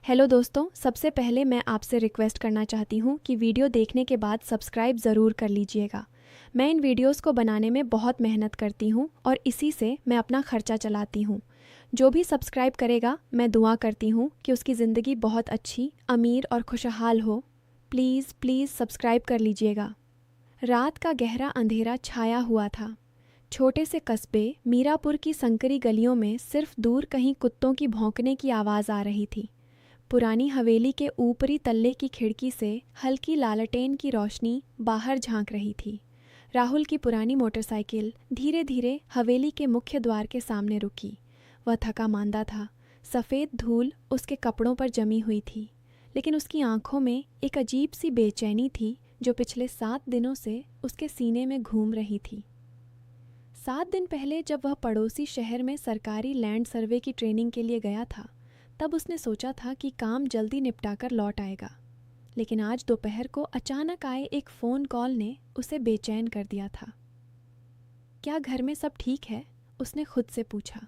Hello दोस्तों, सबसे पहले मैं आपसे रिक्वेस्ट करना चाहती हूँ कि वीडियो देखने के बाद सब्सक्राइब ज़रूर कर लीजिएगा। मैं इन वीडियोस को बनाने में बहुत मेहनत करती हूँ और इसी से मैं अपना खर्चा चलाती हूँ। जो भी सब्सक्राइब करेगा, मैं दुआ करती हूँ कि उसकी ज़िंदगी बहुत अच्छी, अमीर और खुशहाल हो। प्लीज़ प्लीज़ सब्सक्राइब कर लीजिएगा। रात का गहरा अंधेरा छाया हुआ था। छोटे से कस्बे मीरापुर की संकरी गलियों में सिर्फ दूर कहीं कुत्तों की भौंकने की आवाज़ आ रही थी। पुरानी हवेली के ऊपरी तल्ले की खिड़की से हल्की लालटेन की रोशनी बाहर झांक रही थी। राहुल की पुरानी मोटरसाइकिल धीरे धीरे हवेली के मुख्य द्वार के सामने रुकी। वह थका मांदा था। सफ़ेद धूल उसके कपड़ों पर जमी हुई थी, लेकिन उसकी आंखों में एक अजीब सी बेचैनी थी जो पिछले 7 दिनों से उसके सीने में घूम रही थी। 7 दिन पहले जब वह पड़ोसी शहर में सरकारी लैंड सर्वे की ट्रेनिंग के लिए गया था, तब उसने सोचा था कि काम जल्दी निपटाकर लौट आएगा। लेकिन आज दोपहर को अचानक आए एक फ़ोन कॉल ने उसे बेचैन कर दिया था। क्या घर में सब ठीक है? उसने खुद से पूछा।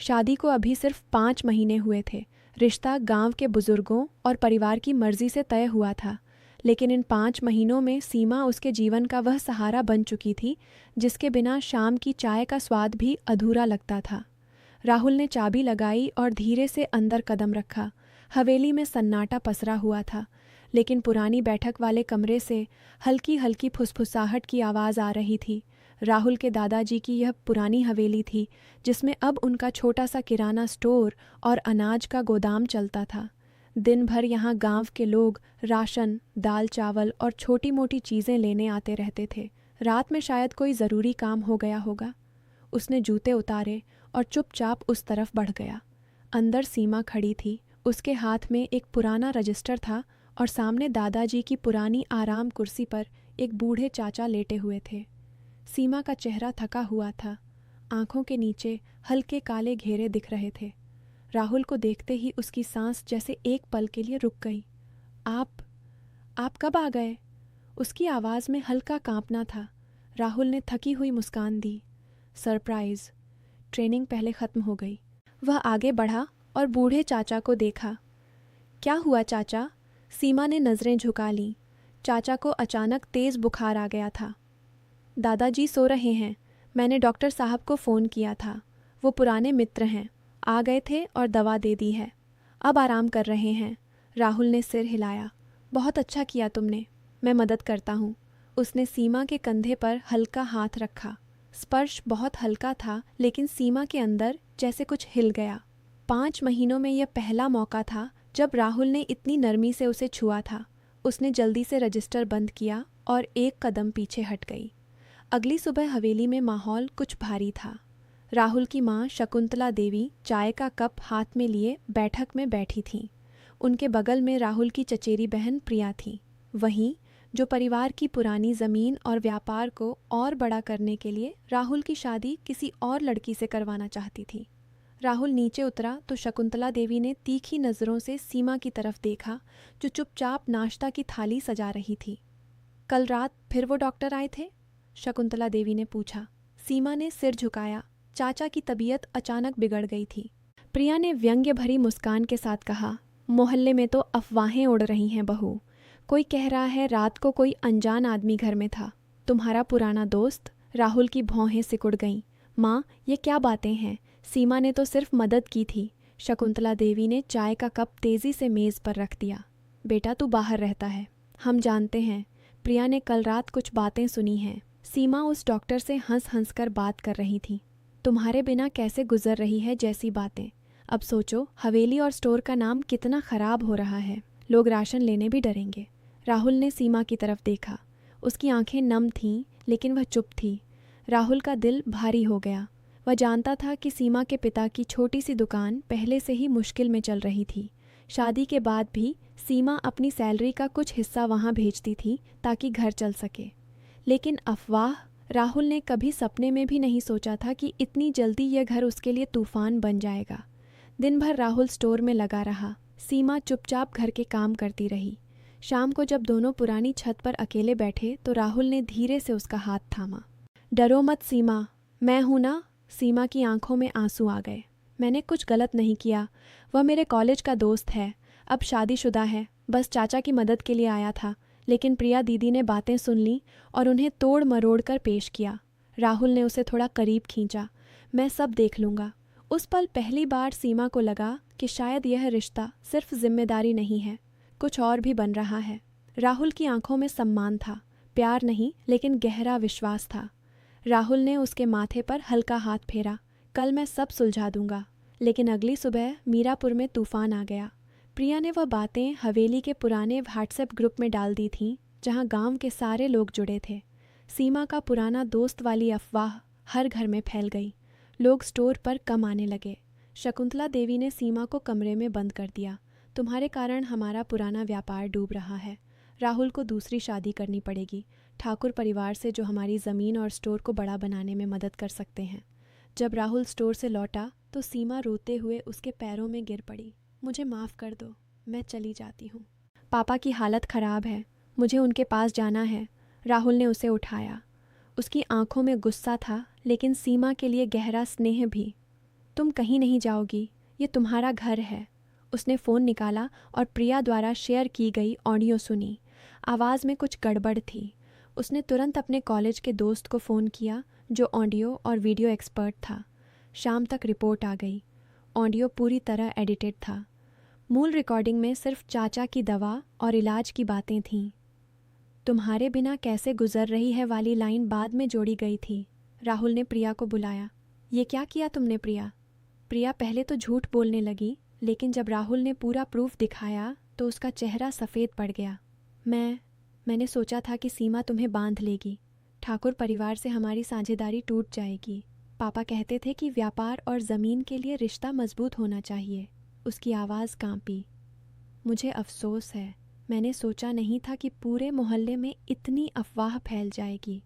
शादी को अभी सिर्फ 5 महीने हुए थे। रिश्ता गांव के बुजुर्गों और परिवार की मर्जी से तय हुआ था, लेकिन इन 5 महीनों में सीमा उसके जीवन का वह सहारा बन चुकी थी जिसके बिना शाम की चाय का स्वाद भी अधूरा लगता था। राहुल ने चाबी लगाई और धीरे से अंदर कदम रखा। हवेली में सन्नाटा पसरा हुआ था, लेकिन पुरानी बैठक वाले कमरे से हल्की हल्की फुसफुसाहट की आवाज़ आ रही थी। राहुल के दादाजी की यह पुरानी हवेली थी जिसमें अब उनका छोटा सा किराना स्टोर और अनाज का गोदाम चलता था। दिन भर यहाँ गांव के लोग राशन, दाल चावल और छोटी मोटी चीज़ें लेने आते रहते थे। रात में शायद कोई ज़रूरी काम हो गया होगा। उसने जूते उतारे और चुपचाप उस तरफ बढ़ गया। अंदर सीमा खड़ी थी। उसके हाथ में एक पुराना रजिस्टर था और सामने दादाजी की पुरानी आराम कुर्सी पर एक बूढ़े चाचा लेटे हुए थे। सीमा का चेहरा थका हुआ था। आंखों के नीचे हल्के काले घेरे दिख रहे थे। राहुल को देखते ही उसकी सांस जैसे एक पल के लिए रुक गई। आप कब आ गए? उसकी आवाज़ में हल्का कांपना था। राहुल ने थकी हुई मुस्कान दी। सरप्राइज़। ट्रेनिंग पहले ख़त्म हो गई। वह आगे बढ़ा और बूढ़े चाचा को देखा। क्या हुआ चाचा? सीमा ने नज़रें झुका लीं। चाचा को अचानक तेज़ बुखार आ गया था। दादाजी सो रहे हैं। मैंने डॉक्टर साहब को फ़ोन किया था। वो पुराने मित्र हैं, आ गए थे और दवा दे दी है। अब आराम कर रहे हैं। राहुल ने सिर हिलाया। बहुत अच्छा किया तुमने, मैं मदद करता हूँ। उसने सीमा के कंधे पर हल्का हाथ रखा। स्पर्श बहुत हल्का था, लेकिन सीमा के अंदर जैसे कुछ हिल गया। 5 महीनों में यह पहला मौका था जब राहुल ने इतनी नरमी से उसे छुआ था। उसने जल्दी से रजिस्टर बंद किया और एक कदम पीछे हट गई। अगली सुबह हवेली में माहौल कुछ भारी था। राहुल की माँ शकुंतला देवी चाय का कप हाथ में लिए बैठक में बैठी थीं। उनके बगल में राहुल की चचेरी बहन प्रिया थी, वहीं जो परिवार की पुरानी ज़मीन और व्यापार को और बड़ा करने के लिए राहुल की शादी किसी और लड़की से करवाना चाहती थी। राहुल नीचे उतरा तो शकुंतला देवी ने तीखी नज़रों से सीमा की तरफ देखा, जो चुपचाप नाश्ता की थाली सजा रही थी। कल रात फिर वो डॉक्टर आए थे? शकुंतला देवी ने पूछा। सीमा ने सिर झुकाया। चाचा की तबीयत अचानक बिगड़ गई थी। प्रिया ने व्यंग्य भरी मुस्कान के साथ कहा, मोहल्ले में तो अफवाहें उड़ रही हैं बहू। कोई कह रहा है रात को कोई अनजान आदमी घर में था। तुम्हारा पुराना दोस्त? राहुल की भौहें सिकुड़ गईं। माँ, ये क्या बातें हैं? सीमा ने तो सिर्फ मदद की थी। शकुंतला देवी ने चाय का कप तेजी से मेज़ पर रख दिया। बेटा, तू बाहर रहता है, हम जानते हैं। प्रिया ने कल रात कुछ बातें सुनी हैं। सीमा उस डॉक्टर से हंस हंस कर बात कर रही थी। तुम्हारे बिना कैसे गुजर रही है जैसी बातें। अब सोचो, हवेली और स्टोर का नाम कितना ख़राब हो रहा है। लोग राशन लेने भी डरेंगे। राहुल ने सीमा की तरफ देखा। उसकी आंखें नम थीं, लेकिन वह चुप थी। राहुल का दिल भारी हो गया। वह जानता था कि सीमा के पिता की छोटी सी दुकान पहले से ही मुश्किल में चल रही थी। शादी के बाद भी सीमा अपनी सैलरी का कुछ हिस्सा वहाँ भेजती थी ताकि घर चल सके। लेकिन अफवाह, राहुल ने कभी सपने में भी नहीं सोचा था कि इतनी जल्दी यह घर उसके लिए तूफान बन जाएगा। दिन भर राहुल स्टोर में लगा रहा। सीमा चुपचाप घर के काम करती रही। शाम को जब दोनों पुरानी छत पर अकेले बैठे तो राहुल ने धीरे से उसका हाथ थामा। डरो मत सीमा, मैं हूं ना। सीमा की आंखों में आंसू आ गए। मैंने कुछ गलत नहीं किया। वह मेरे कॉलेज का दोस्त है। अब शादीशुदा है, बस चाचा की मदद के लिए आया था। लेकिन प्रिया दीदी ने बातें सुन ली और उन्हें तोड़ मरोड़ कर पेश किया। राहुल ने उसे थोड़ा करीब खींचा। मैं सब देख लूँगा। उस पल पहली बार सीमा को लगा कि शायद यह रिश्ता सिर्फ जिम्मेदारी नहीं है, कुछ और भी बन रहा है। राहुल की आंखों में सम्मान था, प्यार नहीं लेकिन गहरा विश्वास था। राहुल ने उसके माथे पर हल्का हाथ फेरा। कल मैं सब सुलझा दूंगा। लेकिन अगली सुबह मीरापुर में तूफान आ गया। प्रिया ने वह बातें हवेली के पुराने व्हाट्सएप ग्रुप में डाल दी थीं, जहां गांव के सारे लोग जुड़े थे। सीमा का पुराना दोस्त वाली अफवाह हर घर में फैल गई। लोग स्टोर पर कम आने लगे। शकुंतला देवी ने सीमा को कमरे में बंद कर दिया। तुम्हारे कारण हमारा पुराना व्यापार डूब रहा है। राहुल को दूसरी शादी करनी पड़ेगी, ठाकुर परिवार से, जो हमारी ज़मीन और स्टोर को बड़ा बनाने में मदद कर सकते हैं। जब राहुल स्टोर से लौटा तो सीमा रोते हुए उसके पैरों में गिर पड़ी। मुझे माफ़ कर दो, मैं चली जाती हूँ। पापा की हालत ख़राब है, मुझे उनके पास जाना है। राहुल ने उसे उठाया। उसकी आंखों में गुस्सा था, लेकिन सीमा के लिए गहरा स्नेह भी। तुम कहीं नहीं जाओगी, ये तुम्हारा घर है। उसने फ़ोन निकाला और प्रिया द्वारा शेयर की गई ऑडियो सुनी। आवाज़ में कुछ गड़बड़ थी। उसने तुरंत अपने कॉलेज के दोस्त को फ़ोन किया, जो ऑडियो और वीडियो एक्सपर्ट था। शाम तक रिपोर्ट आ गई। ऑडियो पूरी तरह एडिटेड था। मूल रिकॉर्डिंग में सिर्फ चाचा की दवा और इलाज की बातें थीं। तुम्हारे बिना कैसे गुजर रही है वाली लाइन बाद में जोड़ी गई थी। राहुल ने प्रिया को बुलाया। ये क्या किया तुमने प्रिया? प्रिया पहले तो झूठ बोलने लगी, लेकिन जब राहुल ने पूरा प्रूफ दिखाया तो उसका चेहरा सफ़ेद पड़ गया। मैंने सोचा था कि सीमा तुम्हें बांध लेगी। ठाकुर परिवार से हमारी साझेदारी टूट जाएगी। पापा कहते थे कि व्यापार और ज़मीन के लिए रिश्ता मजबूत होना चाहिए। उसकी आवाज़ कांपी। मुझे अफसोस है, मैंने सोचा नहीं था कि पूरे मोहल्ले में इतनी अफवाह फैल जाएगी।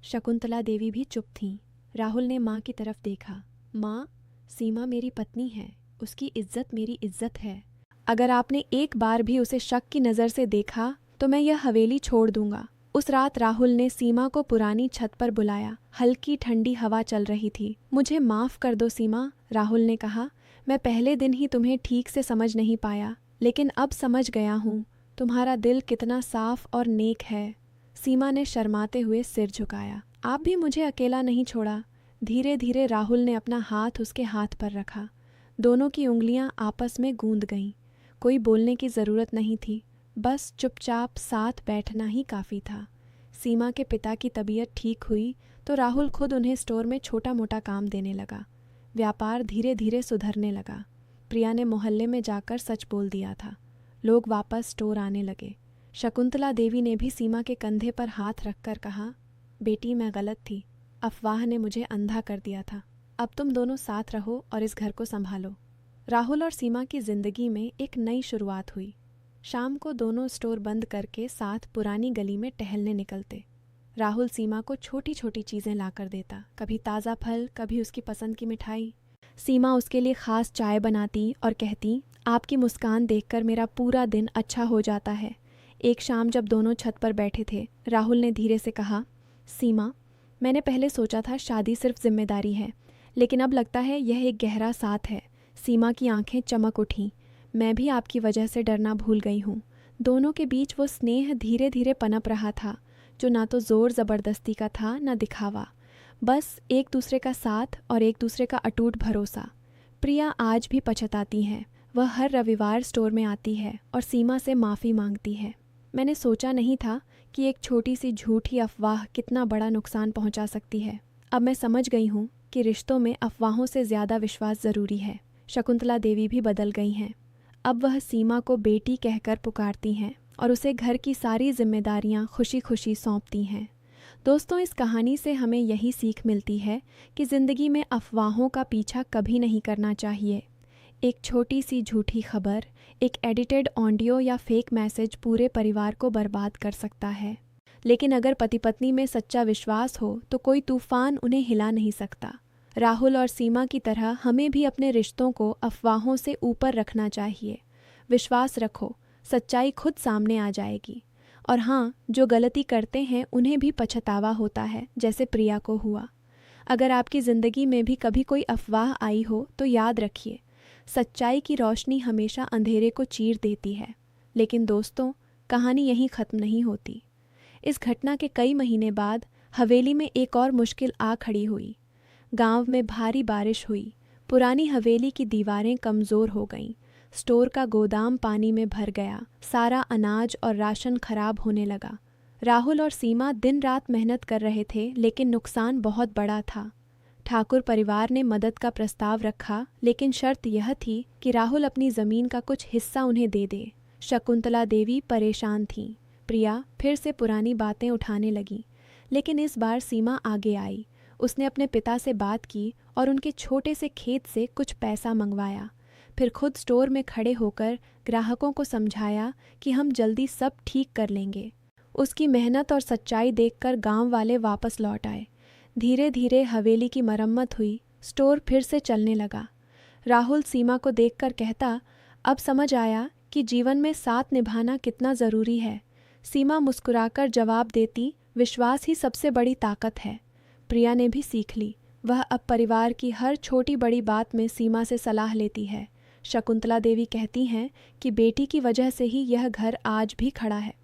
शकुंतला देवी भी चुप थीं। राहुल ने माँ की तरफ देखा। माँ, सीमा मेरी पत्नी है, उसकी इज्जत मेरी इज्जत है। अगर आपने एक बार भी उसे शक की नज़र से देखा तो मैं यह हवेली छोड़ दूंगा। उस रात राहुल ने सीमा को पुरानी छत पर बुलाया। हल्की ठंडी हवा चल रही थी। मुझे माफ़ कर दो सीमा, राहुल ने कहा। मैं पहले दिन ही तुम्हें ठीक से समझ नहीं पाया, लेकिन अब समझ गया हूँ। तुम्हारा दिल कितना साफ और नेक है। सीमा ने शर्माते हुए सिर झुकाया। आप भी मुझे अकेला नहीं छोड़ा। धीरे धीरे राहुल ने अपना हाथ उसके हाथ पर रखा। दोनों की उंगलियां आपस में गूंद गईं। कोई बोलने की ज़रूरत नहीं थी, बस चुपचाप साथ बैठना ही काफ़ी था। सीमा के पिता की तबीयत ठीक हुई तो राहुल खुद उन्हें स्टोर में छोटा मोटा काम देने लगा। व्यापार धीरे धीरे सुधरने लगा। प्रिया ने मोहल्ले में जाकर सच बोल दिया था। लोग वापस स्टोर आने लगे। शकुंतला देवी ने भी सीमा के कंधे पर हाथ रखकर कहा, बेटी मैं गलत थी, अफवाह ने मुझे अंधा कर दिया था। अब तुम दोनों साथ रहो और इस घर को संभालो। राहुल और सीमा की जिंदगी में एक नई शुरुआत हुई। शाम को दोनों स्टोर बंद करके साथ पुरानी गली में टहलने निकलते। राहुल सीमा को छोटी छोटी चीज़ें लाकर देता, कभी ताज़ा फल, कभी उसकी पसंद की मिठाई। सीमा उसके लिए ख़ास चाय बनाती और कहती, आपकी मुस्कान देखकर मेरा पूरा दिन अच्छा हो जाता है। एक शाम जब दोनों छत पर बैठे थे, राहुल ने धीरे से कहा, सीमा, मैंने पहले सोचा था शादी सिर्फ जिम्मेदारी है, लेकिन अब लगता है यह एक गहरा साथ है। सीमा की आंखें चमक उठीं। मैं भी आपकी वजह से डरना भूल गई हूँ। दोनों के बीच वो स्नेह धीरे धीरे पनप रहा था, जो ना तो ज़ोर ज़बरदस्ती का था ना दिखावा, बस एक दूसरे का साथ और एक दूसरे का अटूट भरोसा। प्रिया आज भी पछताती है। वह हर रविवार स्टोर में आती है और सीमा से माफ़ी मांगती है। मैंने सोचा नहीं था कि एक छोटी सी झूठी अफवाह कितना बड़ा नुकसान पहुंचा सकती है। अब मैं समझ गई हूँ कि रिश्तों में अफवाहों से ज़्यादा विश्वास ज़रूरी है। शकुंतला देवी भी बदल गई हैं। अब वह सीमा को बेटी कहकर पुकारती हैं और उसे घर की सारी जिम्मेदारियां खुशी खुशी सौंपती हैं। दोस्तों, इस कहानी से हमें यही सीख मिलती है कि ज़िंदगी में अफवाहों का पीछा कभी नहीं करना चाहिए। एक छोटी सी झूठी खबर, एक एडिटेड ऑडियो या फेक मैसेज पूरे परिवार को बर्बाद कर सकता है। लेकिन अगर पति पत्नी में सच्चा विश्वास हो तो कोई तूफान उन्हें हिला नहीं सकता। राहुल और सीमा की तरह हमें भी अपने रिश्तों को अफवाहों से ऊपर रखना चाहिए। विश्वास रखो, सच्चाई खुद सामने आ जाएगी। और हाँ, जो गलती करते हैं उन्हें भी पछतावा होता है, जैसे प्रिया को हुआ। अगर आपकी ज़िंदगी में भी कभी कोई अफवाह आई हो तो याद रखिए, सच्चाई की रोशनी हमेशा अंधेरे को चीर देती है। लेकिन दोस्तों, कहानी यहीं ख़त्म नहीं होती। इस घटना के कई महीने बाद हवेली में एक और मुश्किल आ खड़ी हुई। गांव में भारी बारिश हुई। पुरानी हवेली की दीवारें कमज़ोर हो गईं। स्टोर का गोदाम पानी में भर गया। सारा अनाज और राशन खराब होने लगा। राहुल और सीमा दिन रात मेहनत कर रहे थे, लेकिन नुकसान बहुत बड़ा था। ठाकुर परिवार ने मदद का प्रस्ताव रखा, लेकिन शर्त यह थी कि राहुल अपनी ज़मीन का कुछ हिस्सा उन्हें दे दे। शकुंतला देवी परेशान थीं। प्रिया फिर से पुरानी बातें उठाने लगी, लेकिन इस बार सीमा आगे आई। उसने अपने पिता से बात की और उनके छोटे से खेत से कुछ पैसा मंगवाया। फिर खुद स्टोर में खड़े होकर ग्राहकों को समझाया कि हम जल्दी सब ठीक कर लेंगे। उसकी मेहनत और सच्चाई देखकर गांव वाले वापस लौट आए। धीरे धीरे हवेली की मरम्मत हुई। स्टोर फिर से चलने लगा। राहुल सीमा को देखकर कहता, अब समझ आया कि जीवन में साथ निभाना कितना ज़रूरी है। सीमा मुस्कुराकर जवाब देती, विश्वास ही सबसे बड़ी ताकत है। प्रिया ने भी सीख ली। वह अब परिवार की हर छोटी बड़ी बात में सीमा से सलाह लेती है। शकुंतला देवी कहती हैं कि बेटी की वजह से ही यह घर आज भी खड़ा है।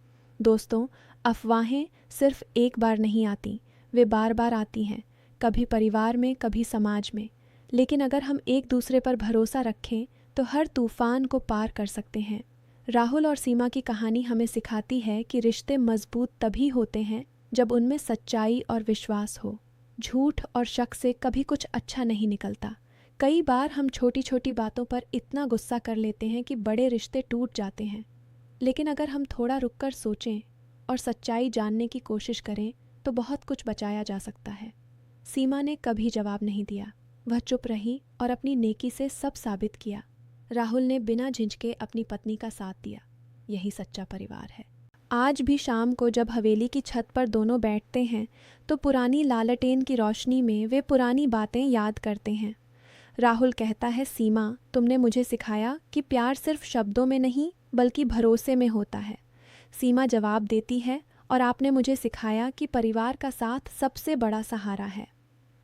दोस्तों, अफवाहें सिर्फ एक बार नहीं आती, वे बार बार आती हैं, कभी परिवार में, कभी समाज में। लेकिन अगर हम एक दूसरे पर भरोसा रखें तो हर तूफान को पार कर सकते हैं। राहुल और सीमा की कहानी हमें सिखाती है कि रिश्ते मजबूत तभी होते हैं जब उनमें सच्चाई और विश्वास हो। झूठ और शक से कभी कुछ अच्छा नहीं निकलता। कई बार हम छोटी छोटी बातों पर इतना गुस्सा कर लेते हैं कि बड़े रिश्ते टूट जाते हैं। लेकिन अगर हम थोड़ा रुककर सोचें और सच्चाई जानने की कोशिश करें तो बहुत कुछ बचाया जा सकता है। सीमा ने कभी जवाब नहीं दिया। वह चुप रही और अपनी नेकी से सब साबित किया। राहुल ने बिना झिझके अपनी पत्नी का साथ दिया। यही सच्चा परिवार है। आज भी शाम को जब हवेली की छत पर दोनों बैठते हैं तो पुरानी लालटेन की रोशनी में वे पुरानी बातें याद करते हैं। राहुल कहता है, सीमा, तुमने मुझे सिखाया कि प्यार सिर्फ शब्दों में नहीं बल्कि भरोसे में होता है। सीमा जवाब देती है, और आपने मुझे सिखाया कि परिवार का साथ सबसे बड़ा सहारा है।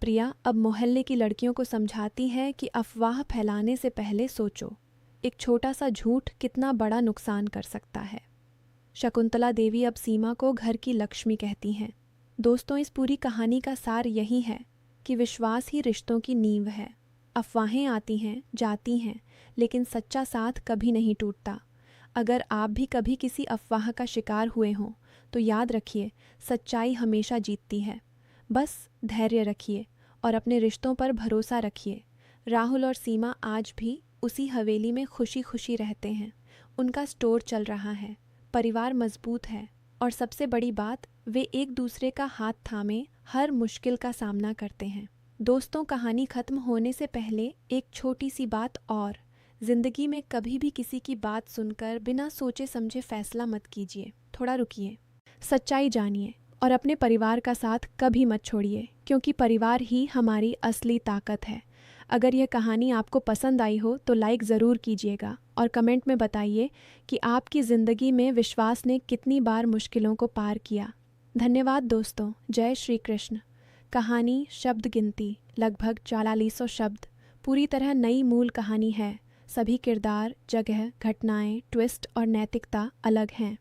प्रिया अब मोहल्ले की लड़कियों को समझाती है कि अफवाह फैलाने से पहले सोचो, एक छोटा सा झूठ कितना बड़ा नुकसान कर सकता है। शकुंतला देवी अब सीमा को घर की लक्ष्मी कहती हैं। दोस्तों, इस पूरी कहानी का सार यही है कि विश्वास ही रिश्तों की नींव है। अफवाहें आती हैं, जाती हैं, लेकिन सच्चा साथ कभी नहीं टूटता। अगर आप भी कभी किसी अफवाह का शिकार हुए हों तो याद रखिए, सच्चाई हमेशा जीतती है। बस धैर्य रखिए और अपने रिश्तों पर भरोसा रखिए। राहुल और सीमा आज भी उसी हवेली में खुशी खुशी रहते हैं। उनका स्टोर चल रहा है, परिवार मजबूत है, और सबसे बड़ी बात, वे एक दूसरे का हाथ थामे हर मुश्किल का सामना करते हैं। दोस्तों, कहानी खत्म होने से पहले एक छोटी सी बात और, जिंदगी में कभी भी किसी की बात सुनकर बिना सोचे समझे फैसला मत कीजिए। थोड़ा रुकिए, सच्चाई जानिए और अपने परिवार का साथ कभी मत छोड़िए, क्योंकि परिवार ही हमारी असली ताकत है। अगर यह कहानी आपको पसंद आई हो तो लाइक ज़रूर कीजिएगा और कमेंट में बताइए कि आपकी ज़िंदगी में विश्वास ने कितनी बार मुश्किलों को पार किया। धन्यवाद दोस्तों। जय श्री कृष्ण। कहानी शब्द गिनती लगभग 4400 शब्द, पूरी तरह नई मूल कहानी है। सभी किरदार, जगह, घटनाएं, ट्विस्ट और नैतिकता अलग हैं।